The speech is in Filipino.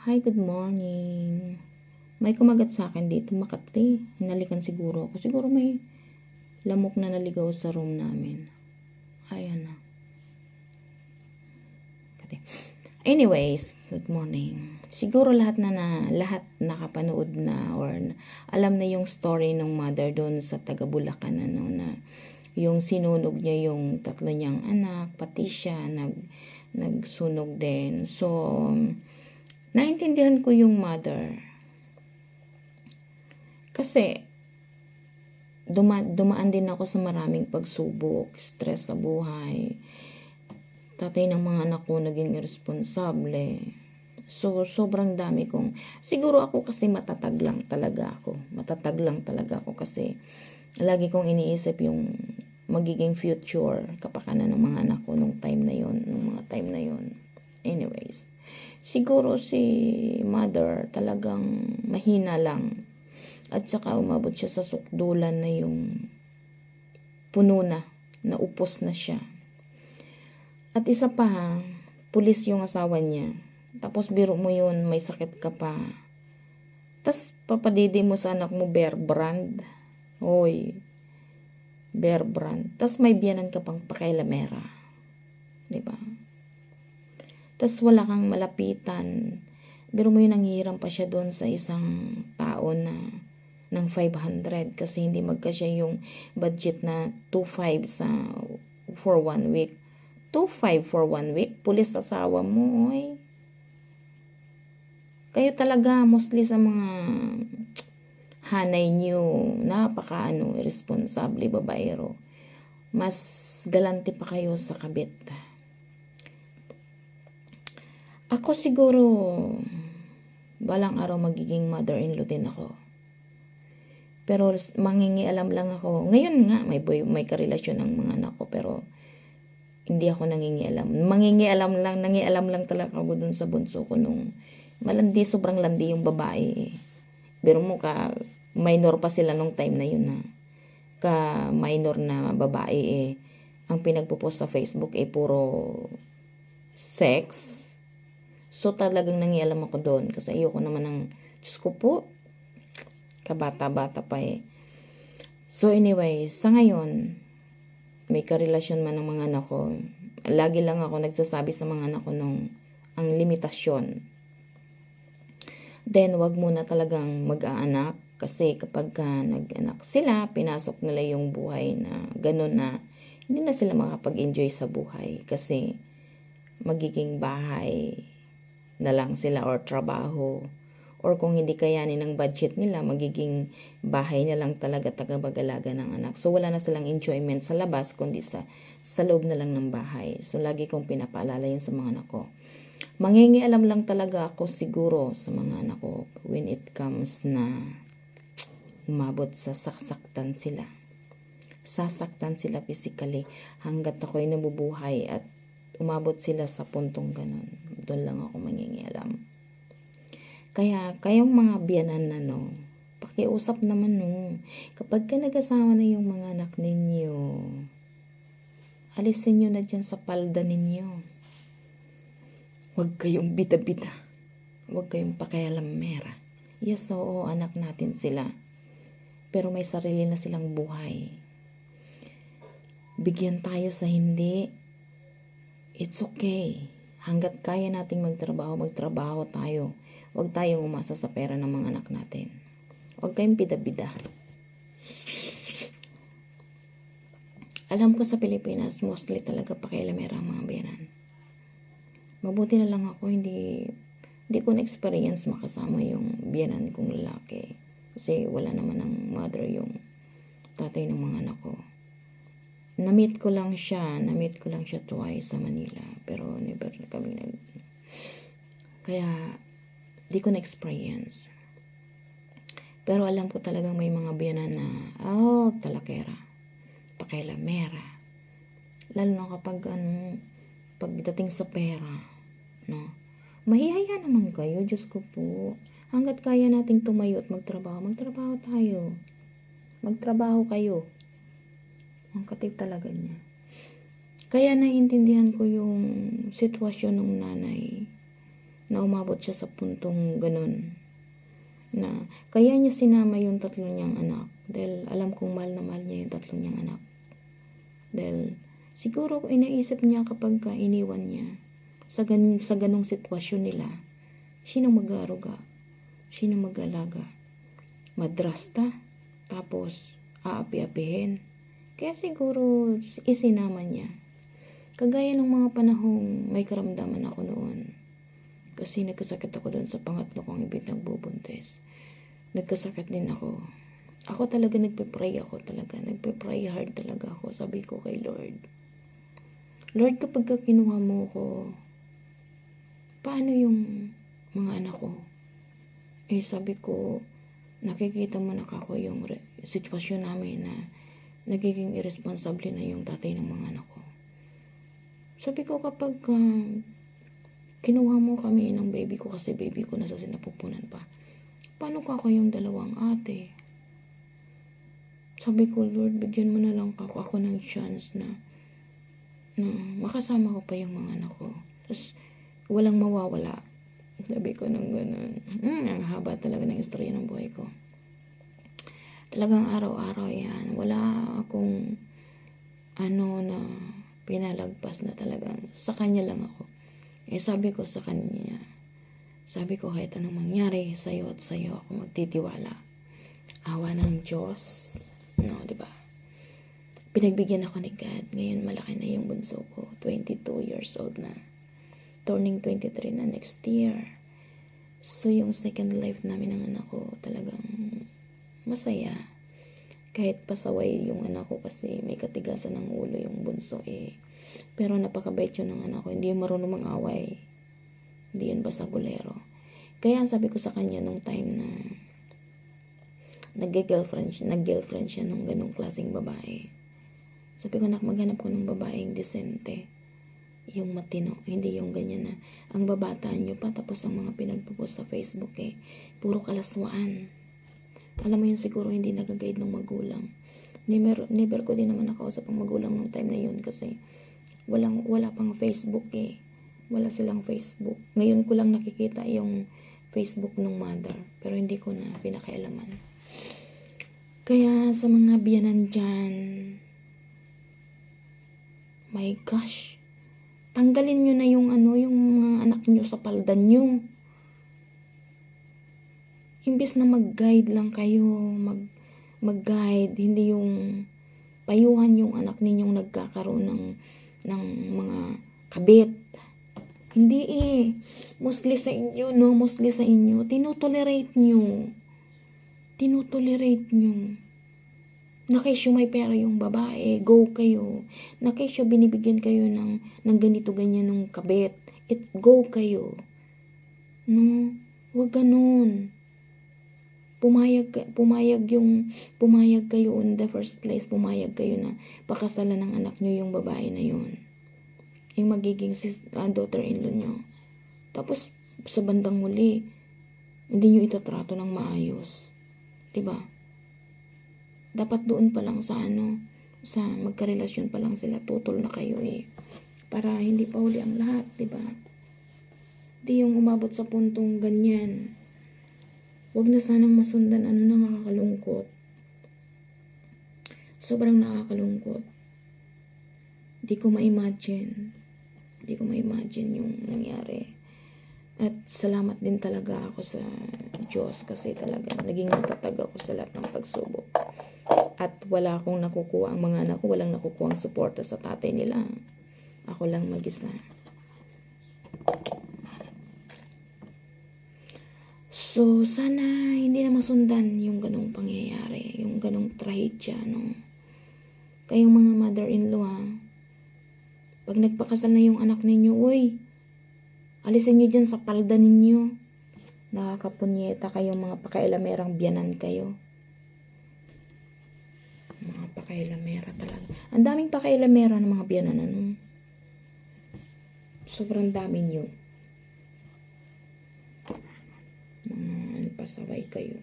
Hi, good morning. May kumagat sa akin dito, Makati. Hinalikan siguro ako. Siguro may lamok na naligaw sa room namin. Ayan na. Anyways, good morning. Siguro lahat nakapanood na or alam na yung story ng mother doon sa taga Bulacan na yung sinunog niya yung tatlo niyang anak, pati siya nagsunog din. So, naintindihan ko yung mother. Kasi, dumaan din ako sa maraming pagsubok, stress sa buhay. Tatay ng mga anak ko naging irresponsable. So, sobrang dami kong, siguro ako kasi matatag lang talaga ako kasi lagi kong iniisip yung magiging future kapakanan ng mga anak ko nung mga time na yon. Anyways, siguro si mother talagang mahina lang. At saka umabot siya sa sukdulan na yung puno na, naupos na siya. At isa pa, pulis yung asawa niya. Tapos biro mo yun, may sakit ka pa. Tapos papadidi mo sa anak mo Bear Brand. Hoy, Bear Brand. Tapos may biyanan ka pang pakailamera. Diba? Tapos wala kang malapitan. Biro mo yun, nanghihiram pa siya doon sa isang tao na ng 500 kasi hindi magkasya yung budget na 2,500 for 1 week. 2,500 for 1 week? Pulis asawa mo, oy. Kayo talaga, mostly sa mga hanay niyo, irresponsable babaero. Mas galante pa kayo sa kabit. Ako siguro, balang araw magiging mother-in-law din ako. Pero mangingialam lang ako. Ngayon nga, may karelasyon ng mga anak ko, pero hindi ako nangingialam. Nangialam lang talaga ako dun sa bunso ko nung sobrang landi yung babae. Pero minor pa sila nung time na yun na. Minor na babae ang pinagpo-post sa Facebook puro sex. So talagang nangialam ako doon kasi ayoko naman ng, Diyos ko po, kabata-bata pa So anyway, sa ngayon, may karelasyon man ng mga anak ko. Lagi lang ako nagsasabi sa mga anak ko ang limitasyon. Then, wag muna talagang mag-aanak kasi kapag nag-anak sila, pinasok nila yung buhay na gano'n na hindi na sila makapag-enjoy sa buhay kasi magiging bahay na lang sila or trabaho. Or kung hindi kayanin ng budget nila, magiging bahay na lang talaga tagapag-alaga ng anak. So, wala na silang enjoyment sa labas, kundi sa loob na lang ng bahay. So, lagi kong pinapaalala yun sa mga anak ko. Mangingialam lang talaga ako siguro sa mga anak ko when it comes na umabot sa sasaktan sila. Sasaktan sila physically hanggat ako'y nabubuhay at umabot sila sa puntong ganun. Doon lang ako mangingialam. Kaya, kayong mga biyanan na pakiusap naman kapag nag-asawa na yung mga anak ninyo, alisin nyo na dyan sa palda ninyo. Huwag kayong bida-bida. Huwag kayong pakialamera. Yes, oo, anak natin sila. Pero may sarili na silang buhay. Bigyan tayo sa hindi. It's okay. Hanggat kaya nating magtrabaho tayo. Huwag tayong umasa sa pera ng mga anak natin. Huwag kayong bida-bida. Alam ko sa Pilipinas, mostly talaga pakialamera ang mga biyanan. Mabuti na lang ako, hindi ko na-experience makasama yung biyanan kong lalaki. Kasi wala naman ng mother yung tatay ng mga anak ko. Na-meet ko lang siya twice sa Manila. Pero never na kami Kaya, di ko na-experience. Pero alam ko talagang may mga biyanan na, talakera, pakialamera. Lalo na kapag pagdating sa pera, mahihaya naman kayo, Diyos ko po. Hanggat kaya nating tumayo at magtrabaho tayo. Magtrabaho kayo. Ang katib talaga niya. Kaya naiintindihan ko yung sitwasyon ng nanay na umabot siya sa puntong ganun. Na kaya niya sinama yung 3 niyang anak. Dahil alam kong mahal na mahal niya yung 3 niyang anak. Dahil siguro inaisip niya kapag iniwan niya sa ganung sitwasyon nila, sino mag-aaruga? Sino mag-alaga? Madrasta? Tapos aapi-apihin. Kaya siguro isinama niya. Kagaya ng mga panahong may karamdaman ako noon. Kasi nagkasakit ako doon sa pangatlo kong ibig nagbubuntis. Nagkasakit din ako. Ako talaga nagpe-pray ako talaga. Nagpe-pray hard talaga ako. Sabi ko kay Lord, Lord, kapag kinuha mo ko, paano yung mga anak ko? Eh sabi ko, nakikita mo na ako yung sitwasyon namin na nagiging irresponsible na yung tatay ng mga anak ko. Sabi ko kapag kinuha mo kami ng baby ko kasi baby ko nasa sinapupunan pa, paano ko yung 2 ate? Sabi ko, Lord, bigyan mo na lang ako ng chance na makasama ko pa yung mga anak ko. Tapos, walang mawawala. Sabi ko nang ganun. Ang haba talaga ng istorya ng buhay ko. Talagang araw-araw yan. Wala akong na pinalagpas na talagang sa kanya lang ako. Eh sabi ko sa kanya, sabi ko kahit anong mangyari sa'yo at sa'yo ako magtitiwala. Awa ng Diyos. No, diba? Pinagbigyan ako ni God. Ngayon malaki na yung bunso ko. 22 years old na. Turning 23 na next year. So yung second life namin ng anak ko talagang masaya. Kahit pasaway yung anak ko kasi may katigasan ng ulo yung bunso eh. Pero napakabait yun ng anak ko. Hindi yun marunong mang-away. Hindi yun basagulero. Kaya sabi ko sa kanya nung time na nag-girlfriend siya nung ganong klaseng babae. Sabi ko, maghanap ko ng babaeng decente. Yung matino. Hindi yung ganyan na ang babataan nyo pa tapos ang mga pinagpo-post sa Facebook eh. Puro kalaswaan. Alam mo yun siguro hindi nag-guide ng magulang. Never ko din naman nakausap ang magulang nung time na yun kasi wala pang Facebook eh. Wala silang Facebook. Ngayon ko lang nakikita yung Facebook ng mother. Pero hindi ko na pinakialaman. Kaya sa mga biyanan dyan, my gosh, tanggalin nyo na yung mga anak nyo sa paldan nyo. Imbes na mag-guide lang kayo, mag-guide, hindi yung payuhan yung anak ninyong nagkakaroon ng mga kabit. Hindi eh. Mostly sa inyo, tinotolerate nyo. Na kayo may pera yung babae, go kayo. Na kayo binibigyan kayo ng ganito ganyan ng kabit, go kayo. No, wag ganun. Pumayag kayo in the first place, pumayag kayo na pakasalan ng anak nyo yung babae na yun. Yung magiging daughter-in-law nyo. Tapos, sa bandang huli, hindi nyo itatrato ng maayos. Diba? Dapat doon pa lang sa magkarelasyon pa lang sila, tutol na kayo eh. Para hindi pa huli ang lahat, diba? Di yung umabot sa puntong ganyan. Huwag na sanang masundan nakakalungkot. Sobrang nakakalungkot. Di ko ma-imagine yung nangyari. At salamat din talaga ako sa Diyos kasi talaga naging matatag ako sa lahat ng pagsubok. At wala akong nakukuha, ang mga anak ko walang nakukuha ang suporta sa tatay nila. Ako lang mag-isa. So, sana hindi na masundan yung ganong pangyayari, yung ganong trahedya, no? Kayong mga mother-in-law, pag nagpakasal na yung anak ninyo, uy, alisin nyo dyan sa palda ninyo. Nakakapunyeta kayong mga pakailamerang biyanan kayo. Mga pakailamera talaga. Ang daming pakailamera ng mga biyanan, sobrang dami nyo. Pasaway kayo.